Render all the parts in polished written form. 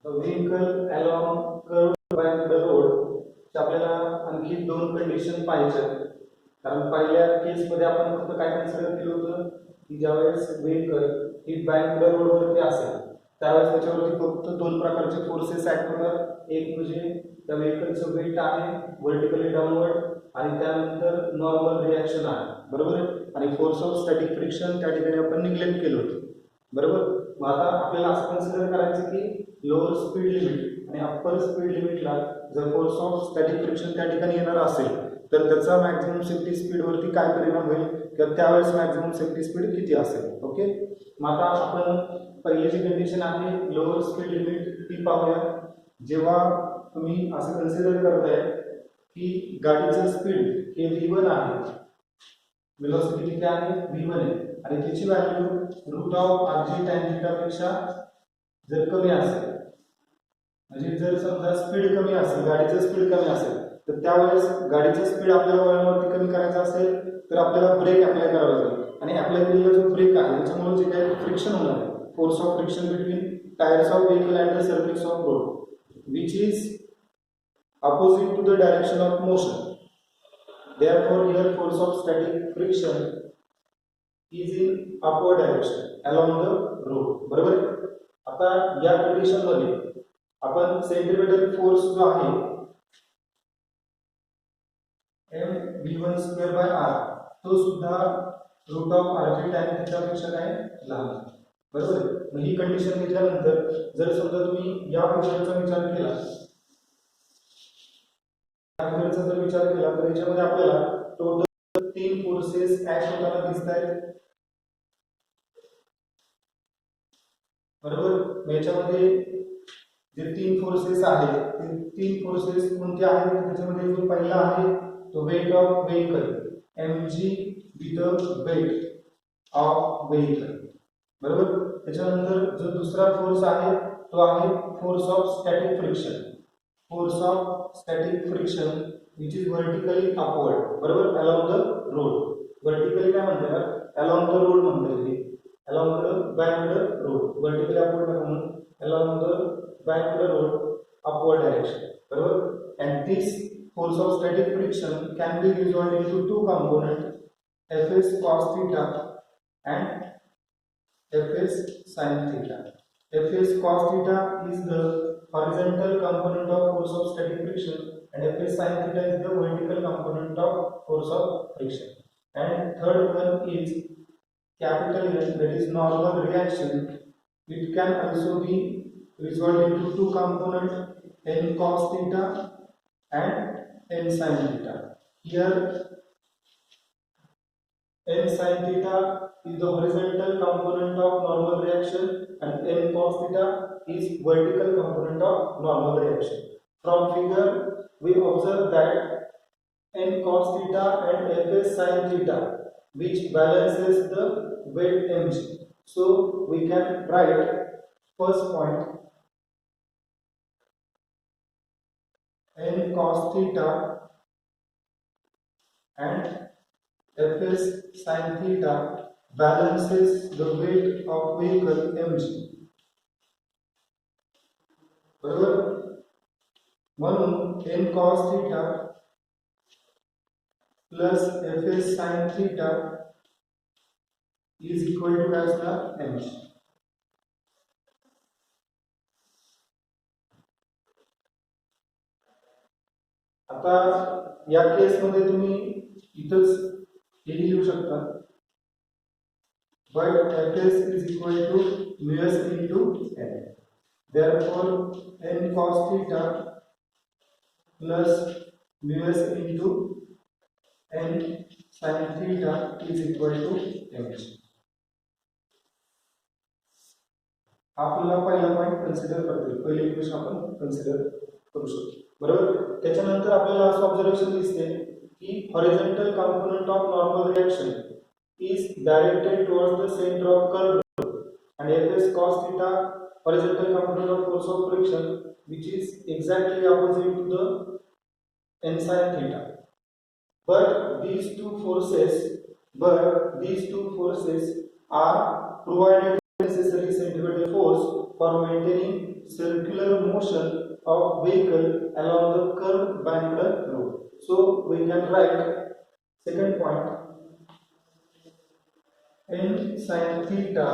Vehicle along curved bank road चे आपल्याला आणखी दोन कंडिशन पाहिजे. कारण पहिल्या केस मध्ये आपण फक्त काय कन्सिडर केलं होतं की ज्यावेळेस व्हेकल ही बँक रोड वरती असेल त्यावेळेस त्याच्यावरती फक्त दोन प्रकारचे फोर्सेस ऍक्ट होतात. एक म्हणजे त्या व्हेकलचं वेट आहे व्हर्टिकली डाऊनवर्ड आणि त्यानंतर नॉर्मल रिॲक्शन आहे, बरोबर. आणि फोर्स ऑफ स्टॅटिक फ्रिक्शन त्या ठिकाणी आपण निग्लेक्ट केलं होतं, बरोबर. मग आता आपल्याला असं कन्सिडर करायचं की लोअर स्पीड लिमिट आणि अप्पर स्पीड लिमिटला जर फोर्स ऑफ स्टॅटिक फ्रिक्शन त्या ठिकाणी येणार असेल तर त्याचा मॅक्झिमम सेफ्टी स्पीड वरती काय परिणाम होईल किंवा त्यावेळेस मॅक्झिमम सेफ्टी स्पीड किती असेल. ओके, मग आता आपण पहिली जी कंडिशन आहे लोअर स्पीड लिमिट ती पाहूया. जेव्हा तुम्ही असं कन्सिडर करताय की गाडीचं स्पीड हे v1 आहे, वेलोसिटी किती आहे v1 आहे आणि त्याची value root of rg tan theta पेक्षा जर कमी असेल, म्हणजे जर समजा स्पीड कमी असेल, गाडीचं स्पीड कमी असेल तर त्यावेळेस गाडीचं स्पीड आपल्याला वळणावरती कमी करायचं असेल तर आपल्याला ब्रेक अप्लाय करावा लागेल. आणि अप्लाय केलेला जो ब्रेक आहे त्याच्यामुळे जे काही फ्रिक्शन होणार आहे, force of friction between tyres of vehicle and the surface of road which is opposite to the direction of motion. Therefore, here force of static friction is in upward direction along the road. बरोबर. आता या condition मध्ये आपण centripetal force जो आहे mv1/r तो सुद्धा root of rg tan theta पेक्षा काय लहान, बरोबर. मग ही कंडिशन घेतल्यानंतर जर समजा तुम्ही या फिगरचा विचार केला, जर विचार केला तर याच्यामध्ये आपल्याला टोटल 3 फोर्सेस ऍक्ट होताना दिसत आहेत, बरोबर. याच्यामध्ये जे 3 फोर्सेस आहेत ते 3 फोर्सेस कोणते आहेत, त्याच्यामध्ये जो पहिला आहे तो weight of vehicle mg with the weight of vehicle, बरोबर. त्याच्यानंतर जो दुसरा फोर्स आहे तो आहे force of static friction, force of static friction which is vertically upward, बरोबर, अलॉंग द रोड. व्हर्टिकली काय म्हणतात, अलॉंग द रोड म्हणतात, हे along the banked road. Vertically upward म्हणून along the banked road upward direction, बरोबर. and this force of static friction can be resolved into two components, fs cos theta and fs sin theta. fs cos theta is the horizontal component of force of static friction and fs sin theta is the vertical component of force of friction. And third one is capital N, that is normal reaction. It can also be resolved into two components, n cos theta and n sin theta. Here n sin theta is the horizontal component of normal reaction and n cos theta is vertical component of normal reaction. From figure we observe that n cos theta and fs sin theta which balances the weight mg. So we can write first point n cos theta and fs sin theta balances the weight of vehicle mg, बरोबर. म्हणून n cos theta plus fs sin theta is equal to काय असणार mg. आता या केस मध्ये तुम्ही इथंच हे लिहू शकता, but fs is equal to ms into n. Therefore n cos theta plus ms into n sin theta is equal to mg. आपल्याला पहिला पॉइंट कन्सिडर करतो, पहिली इक्वेशन आपण कन्सिडर करू शकतो, बरोबर. त्याच्यानंतर आपल्याला असं ऑब्झर्वेशन दिसते की horizontal component of normal reaction is directed towards the centre of curve and fs cos theta horizontal component of force of friction which is exactly opposite to the n sin theta. But these two forces are provided necessary centripetal force for maintaining circular motion of vehicle along the curved banked road. So we can write second point, n sin theta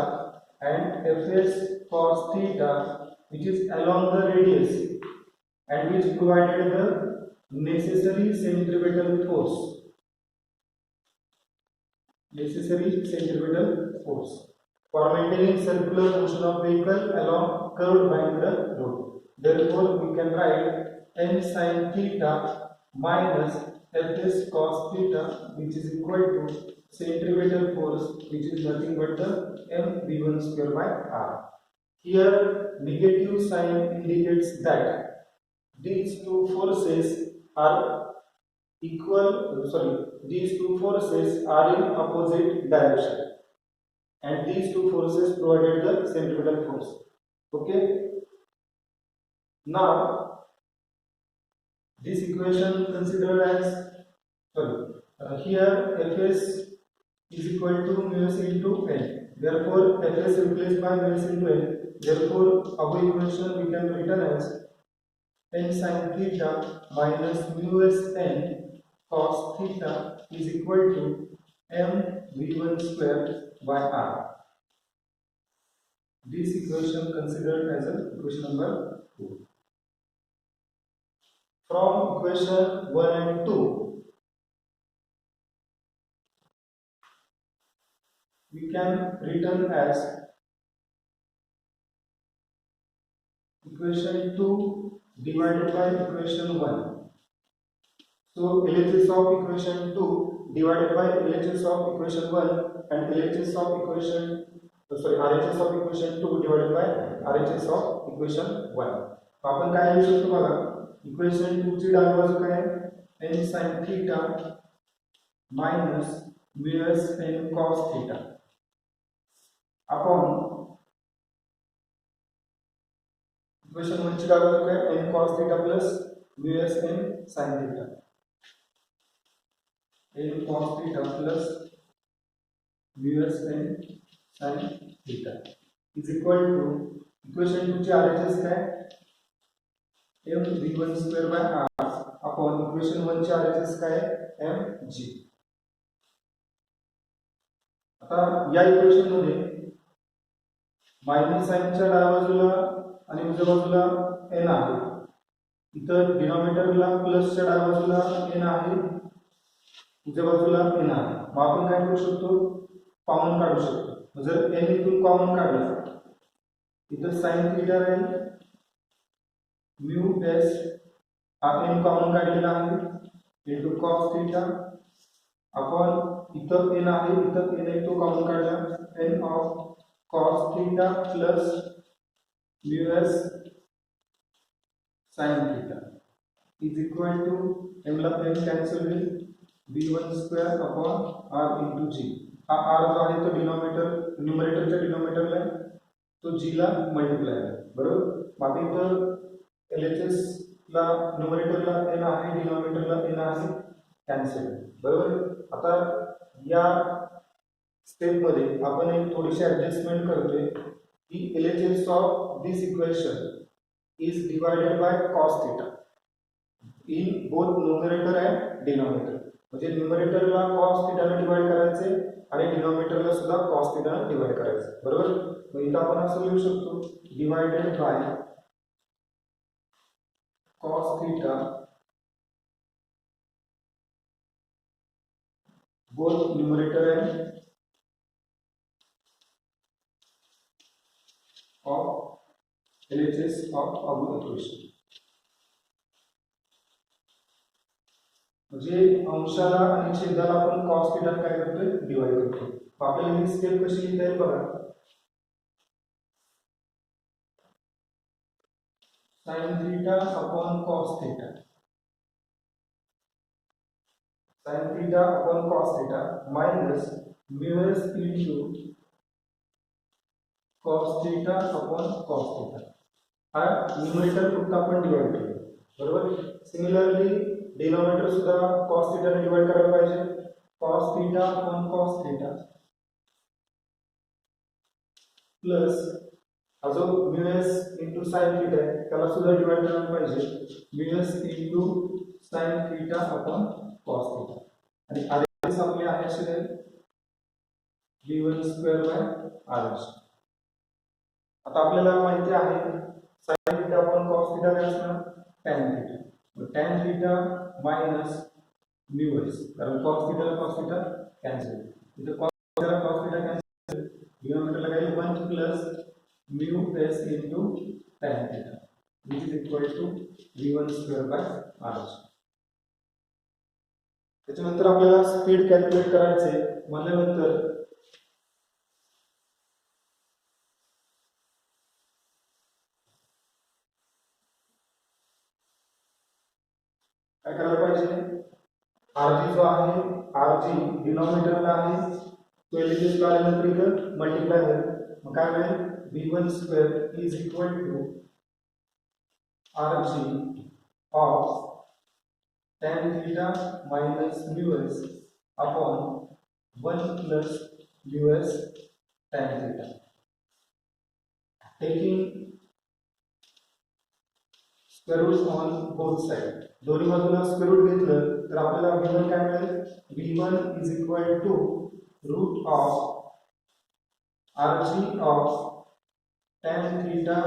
and fs cos theta, which is along the radius and which provided the necessary centripetal force. For maintaining circular motion of vehicle along curved banked road. Therefore, we can write n sin theta minus fs cos theta, which is equal to centripetal force, which is nothing but the mv1 square by r. Here, negative sign indicates that these two forces are in opposite direction, and these two forces provided the centripetal force. Okay. Now, this equation considered as here fs is equal to mu s into n. Therefore, fs replaced by mu s into n. Therefore, our equation we can written as n sin theta minus mu s n cos theta is equal to m v1 square by r. This equation considered as a equation number 2. From equation 1 and 2, we can written as equation 2 divided by equation 1. So LHS of equation 2 divided by LHS of equation 1 and RHS of equation 2 divided by RHS of equation 1. आपण काय लिहू शकतो बघा, equation 2 ची डावी बाजू काय आहे, n sin theta minus mu s n cos theta upon equation 1 ची डावी बाजू काय, n cos theta plus mu s n sin theta. n cos theta plus mu s n sin theta is equal to equation 2 ची RHS काय, m v1 square by r upon equation 1 ची RHS काय, mg. आता या equation मध्ये minus sign च्या डाव्या बाजूला आणि उजव्या बाजूला n आहे. इतर डिनॉमिनेटरला प्लस च्या डाव्या बाजूला n आहे, उजव्या बाजूला n आहे. मग आपण काय करू शकतो, कॉमन काढू शकतो. जर n इथून कॉमन काढला, इथं sin थीटा राहील, म्यू s आपण कॉमन काढलेला आहे इनटू cos थीटा अपॉन इथं n आहे, इथं n तो कॉमन काढला, n of cos theta plus mu s sin theta is equal to m ला n कैंसिल होईल, v1 square upon r into g. हा r जो आहे तो डिनॉमिनेटर न्यूमरेटरच्या डिनॉमिनेटरला आहे, तो g ला मल्टिप्लाय आहे. बरोबर. मग इथं LHS ला न्यूमरेटरला n आहे, डिनॉमिनेटरला n आहे, कॅन्सल. बरोबर. आता या स्टेप मध्ये आपण एक थोडीशी ऍडजस्टमेंट करतोय की LHS of this equation is divided by cos theta in both numerator and denominator. म्हणजे न्यूमरेटरला cos थीटा ने डिवाइड करायचे आणि डिनॉमिनेटरला सुद्धा cos थीटा ने डिवाइड करायचे. बरोबर. मग इथं आपण असं लिहू शकतो, divided by cos theta both numerator and of LHS of our equation. म्हणजे अंशाला आणि छेदाला आपण cos theta काय करतोय, डिवाइड करतोय. आपल्याला ही स्टेप कशी लिहिता येईल बघा, sin theta upon cos theta, sin theta upon cos theta minus mu s into cos theta upon cos theta. हा न्यूमरेटर फक्त आपण डिवाइड केलं. बरोबर. सिमिलरली डिनॉमिनेटर सुद्धा cos theta ने डिवाइड करायला पाहिजे. cos theta upon cos theta plus हा जो म्यूएस इंटू साइन थीटा आहे त्याला सुद्धा डिवाइड करायला पाहिजे mu s into sine theta upon cos theta आणि आरएस आपले आहे असे v1 स्क्वेअर बाय आरएस. आता आपल्याला माहिती आहे sine theta upon cos theta काय असणार tan थीटा. मग tan थीटा मायनस म्यूएस कारण कॉस थीटा कॅन्सल इथे कॉस थीटा कॅन्सल डिनॉमिनेटरला काही 1 plus mu S into tan theta which is equal to v1 square by r. त्याच्यानंतर आपल्याला speed calculate करायचे म्हणल्यानंतर काय करायला पाहिजे rg जो आहे rg डिनॉमिनेटरला आहे तो एलिमेंट काढल्यानंतर इथं मल्टिप्लाय होईल मग काय मिळेल v1 square is equal to rg of tan theta minus mu s upon 1 plus mu s tan theta. Taking square root on both sides. दोन्ही बाजूला स्क्वेअर रूट घेतलं तर आपल्याला v1 काय मिळेल v1 is equal to root of rg of tan theta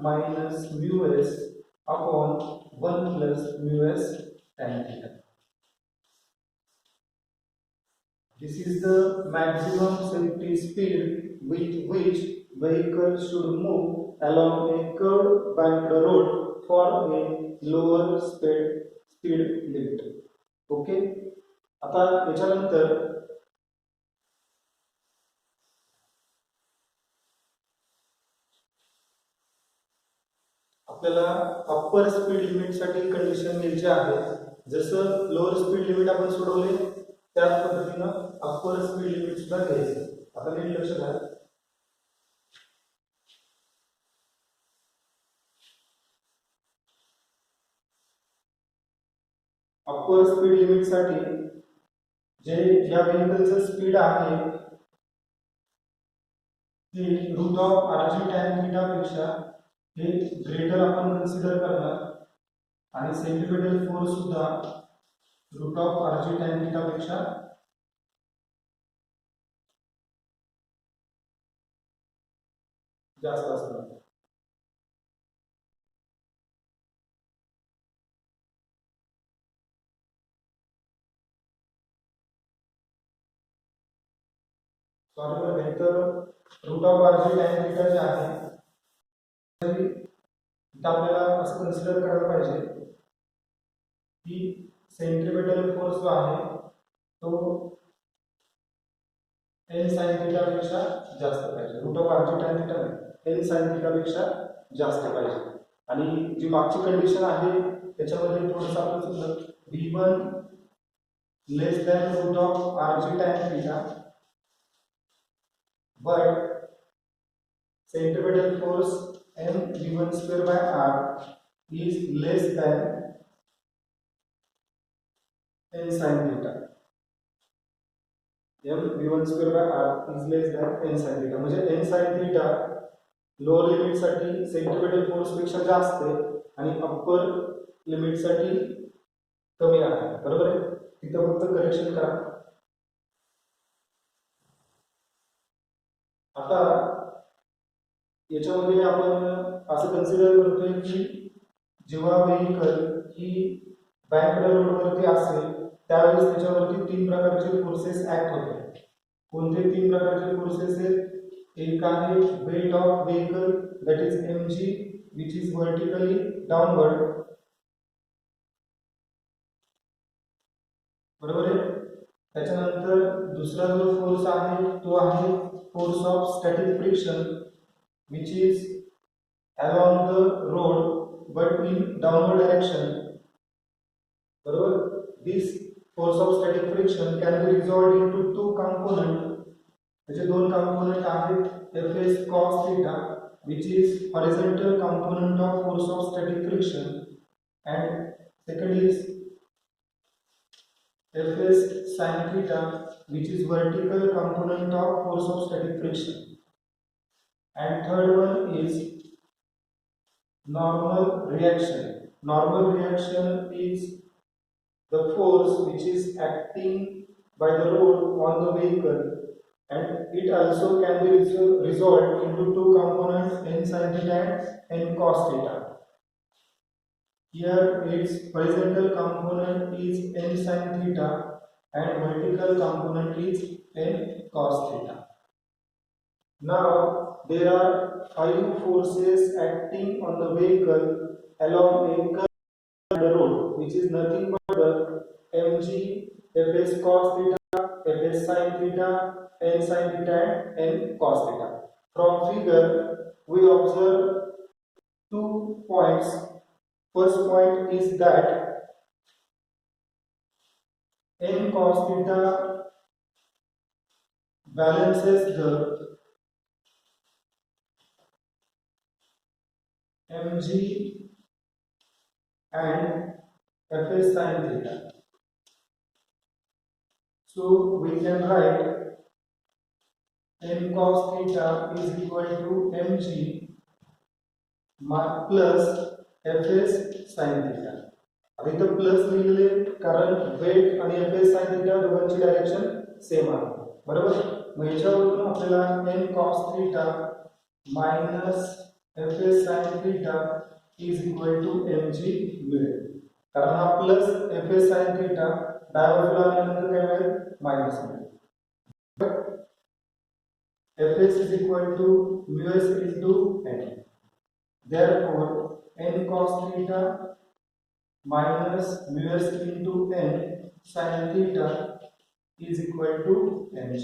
minus mu s upon 1 plus mu s tan theta. This is the maximum safety speed with which vehicle should move along a curved banked road for a lower speed limit. Okay. आता याच्यानंतर आपल्याला upper speed limit साठी condition घ्यायची आहे जसं lower speed limit आपण सोडवले त्याच पद्धतीने अप्पर स्पीड लिमिट सुद्धा घ्यायचं. आता नीट लक्ष द्या अप्पर स्पीड लिमिट साठी जे या व्हेहिकलचं स्पीड आहे ते root of rg tan theta पेक्षा हे ग्रेटर आपण कन्सिडर करणार आणि सेंट्रिपेटल फोर्स सुद्धा root of rg tan theta पेक्षा जास्त असणार. सॉरी तर root of rg tan theta जे आहे आपल्याला असं कन्सिडर करायला पाहिजे की सेंट्रिपेटल फोर्स जो आहे तो n sin थीटा पेक्षा जास्त पाहिजे root of rg tan theta n sin theta पेक्षा जास्त पाहिजे. आणि जी मागची कंडिशन आहे त्याच्यामध्ये थोडंसं आपण समजलं v1 less than root of rg tan theta but centripetal force m v1 square by r is less than n sin theta. m v1 square by r is less than n sin theta म्हणजे n sin theta lower limit साठी centripetal force पेक्षा जास्त आहे आणि upper limit साठी कमी आहे. बरोबर आहे. तिथं फक्त करेक्शन करा. आता याच्यामध्ये आपण असं कन्सिडर करतोय की जेव्हा व्हेहिकल ही बँकड रोडवरती असेल त्यावेळेस त्याच्यावरती 3 प्रकारचे फोर्सेस ऍक्ट होतात. कोणते 3 प्रकारचे फोर्सेस आहेत? एक आहे weight of vehicle that is mg which is vertically downward. बरोबर आहे. त्याच्यानंतर दुसरा जो फोर्स आहे तो आहे force of static friction which is along the road but in downward direction. बरोबर. This force of static friction can be resolved into two components. त्याचे दोन कंपोनेंट आहेत Fs cos theta which is horizontal component of force of static friction and second is Fs sin theta which is vertical component of force of static friction. and third one is normal reaction. Normal reaction is the force which is acting by the rod on the vehicle, and it also can be resolved into two components, n sin theta and n cos theta. Here its horizontal component is n sin theta and vertical component is n cos theta. Now there are five forces acting on the vehicle along a curved road, which is nothing but the mg, fs cos theta, fs sin theta, n sin theta and n cos theta. From figure we observe 2 points. First point is that n cos theta balances the mg and fs sin theta. So we can write n cos theta is equal to mg plus fs sin theta. आता इथं plus लिहिलेले कारण weight आणि fs sin theta दोघांची direction same आहे, बरोबर. मग याच्यावरून आपल्याला n cos theta minus fs sin theta is equal to mg मिळेल. कारण हा प्लस fs sin theta डाव्या बाजूला आल्यानंतर काय मिळेल, मायनस मिळेल. fs is equal to µs into n. Therefore n cos theta minus µs into n sin theta is equal to mg.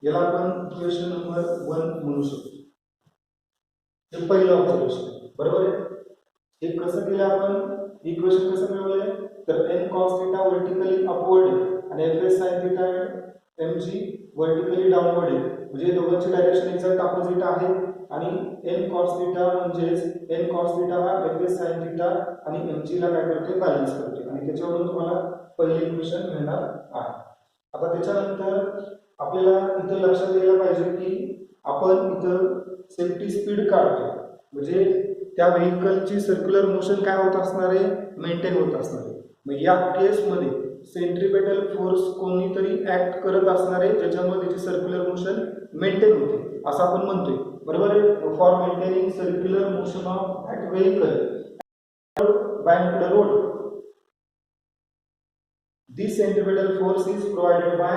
याला आपण इक्वेशन नंबर 1 म्हणू शकतो. हे पहिलं ऑब्झर्वेशन, बरोबर आहे. हे कसं केलं आपण, इक्वेशन कसं मिळवलंय, तर n cos theta vertically upward आहे आणि fs sin theta mg vertically downward आहे. म्हणजे दोघांची डायरेक्शन एक्झॅक्ट अपोजिट आहे आणि n cos theta म्हणजेच n cos theta हा fs sin theta आणि mg ला काय करते, बॅलन्स करते आणि त्याच्यावरून तुम्हाला पहिलं इक्वेशन मिळणार आहे. आता त्याच्यानंतर आपल्याला इथं लक्षात यायला पाहिजे की आपण इथं सेफ्टी स्पीड काढतो, म्हणजे त्या व्हेइकलची सर्क्युलर मोशन काय होत असणार आहे, मेंटेन होत असणार आहे. मग या केसमध्ये सेंट्रिपेटल फोर्स कोणीतरी ऍक्ट करत असणार आहे ज्याच्यामुळे त्याची सर्क्युलर मोशन मेंटेन होते असं आपण म्हणतोय, बरोबर आहे. For maintaining circular motion of that vehicle by the road, this centripetal force is provided by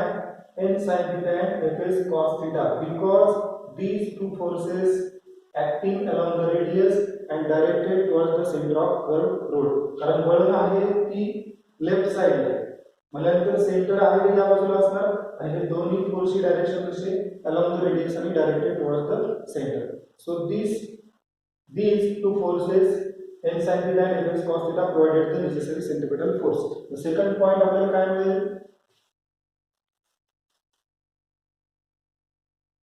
n sin theta and fs cos theta because these two forces acting along the radius and directed towards the center of curved road. कारण वळण आहे ती left side आहे, म्हणजे centre आहे या बाजूला असणार आणि हे दोन्ही फोर्सची डायरेक्शन कशी, along the radius आणि directed towards the center. So these two forces n sin theta and fs cos theta provided the necessary centripetal force. The second point आपल्याला काय मिळेल,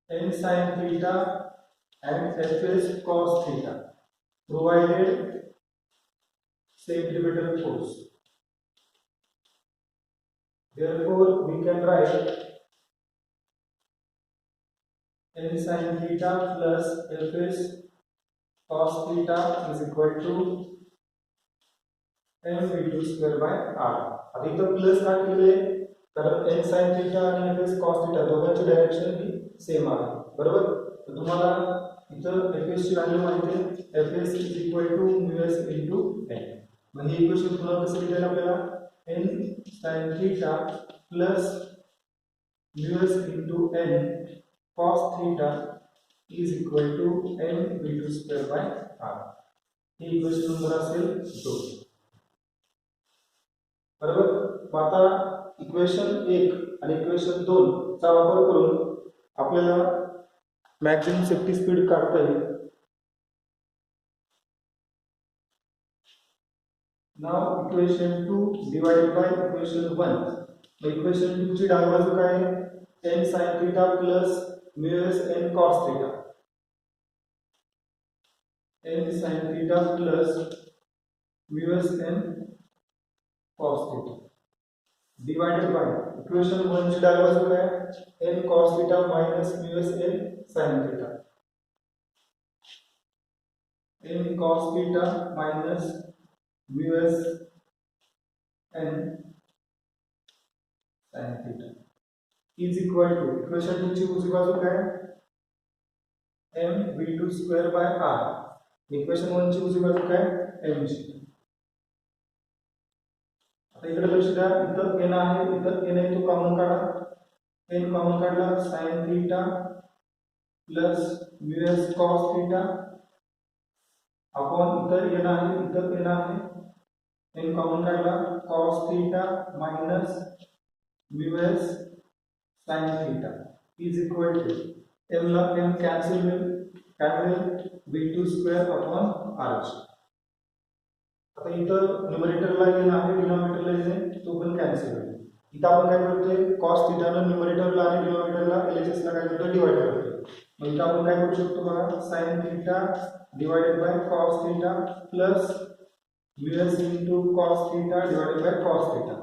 n sin theta and fs cos theta provided centripetal force. Therefore we can write n sin theta plus fs cos theta is equal to mv2 square by r. आता इथं plus का केले, कारण n sin theta आणि fs cos theta दोघांची direction ही same आहे, बरोबर. तर तुम्हाला इथं fs ची व्हॅल्यू माहिती आहे, fs is equal to µs into n. मग हे इक्वेशन पुन्हा कसं लिहायचं आपल्याला, n sin theta plus µs into n cos theta is equal to mv2 square by r. हे इक्वेशन नंबर असेल 2, बरोबर. आता इक्वेशन 1 आणि इक्वेशन 2 चा वापर करून आपल्याला मॅक्सिमम सेफ्टी स्पीड काढता येईल. Now equation 2 divided by equation 1. मग इक्वेशन 2 ची डावी बाजू काय आहे, n sin theta plus µs n cos theta. n sin theta plus µs n cos theta divided by equation 1 ची डावी बाजू काय, n cos theta minus µs n sin theta. m cos theta minus mu s n sin theta is equal to equation 2 ची उजवी बाजू काय m v2 square by r equation 1 ची उजवी बाजू काय mg आता इकडे लक्ष द्या इथं n आहे इथं n आहे तो कॉमन काढा n कॉमन काढला sin theta plus mu s cos theta upon इतर n आहे इतर n आहे n कॉमन काढला cos theta minus mu s sin theta is equal to m ला m कॅन्सल होईल काय होईल v2 स्क्वेअर अपॉन r आता इथं न्यूमरेटरला n आहे डिनॉमिनेटरला n आहे तो पण कॅन्सल होईल इथं आपण काय करतोय cos theta ला न्यूमरेटरला आणि डिनॉमिनेटरला LHS ला काय करतोय डिवाइड करतोय मग इथं आपण काय करू शकतो बघा sin theta divided by cos theta plus mu s into cos theta divided by cos theta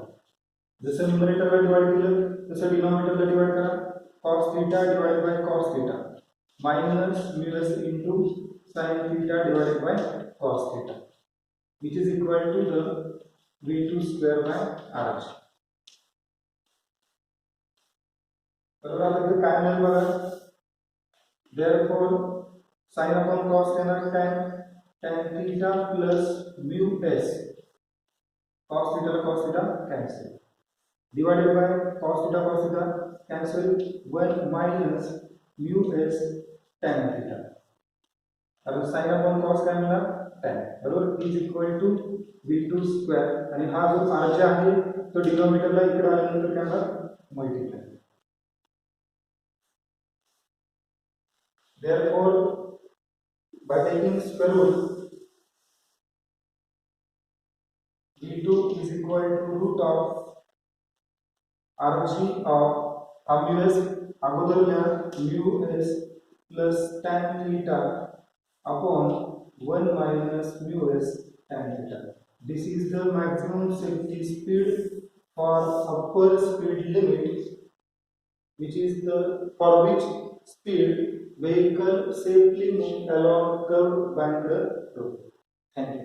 जसं न्यूमरेटरला डिवाइड केलं तसं डिनॉमिनेटरला डिवाइड करा cos theta divided by cos theta minus mu s into sin theta divided by cos theta which is equal to the v2 square by r बरोबर आता इथे काय मिळेल बघा therefore sin upon cos येणार tan theta plus mu s cos theta cancel divided by cos theta cancel 1 minus mu s tan theta आता sin upon cos काय मिळणार tan बरोबर is equal to v2 square आणि हा जो r जे आहे तो डिनॉमिनेटरला इकडे आल्यानंतर काय होणार multiply therefore by taking square root v2 is equal to root of rg of mu s अगोदर लिहा mu s plus tan theta upon 1 minus mu s tan theta. This is the maximum safety speed for upper speed limit, which is the for which speed vehicle safely move along curved banked road. Thank you.